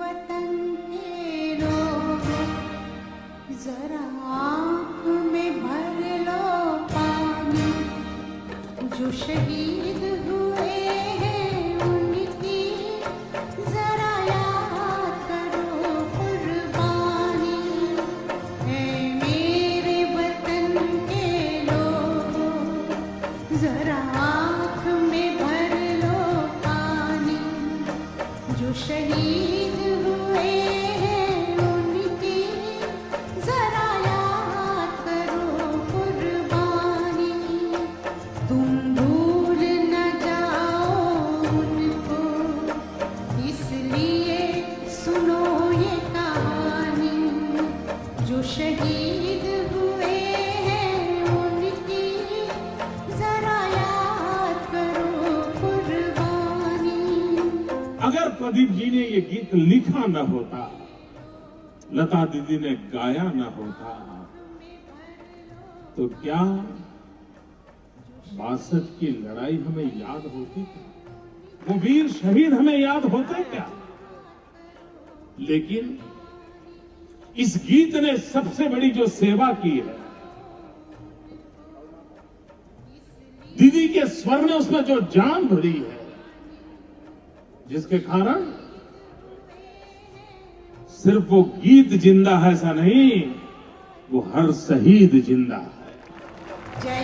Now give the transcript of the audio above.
वतन के लोगों, जरा आँख में भर लो पानी। जो शहीद हुए हैं उनकी जरा याद करो कुर्बानी। है मेरे वतन के लोगों, जरा आँख में भर लो पानी। जो शहीद हुए हैं उनकी जरा याद करो कुर्बानी। तुम भूल न जाओ उनको, इसलिए सुनो ये कहानी। जो शहीद हुए हैं उनकी जरा याद करो कुर्बानी। अगर प्रदीप जी ने ये गीत लिखा न होता, लता दीदी ने गाया न होता, तो क्या 62 की लड़ाई हमें याद होती क्या? वो वीर शहीद हमें याद होते क्या? लेकिन इस गीत ने सबसे बड़ी जो सेवा की है, दीदी के स्वर ने उसमें जो जान भरी है, जिसके कारण सिर्फ वो गीत जिंदा है ऐसा नहीं, वो हर शहीद जिंदा है। जय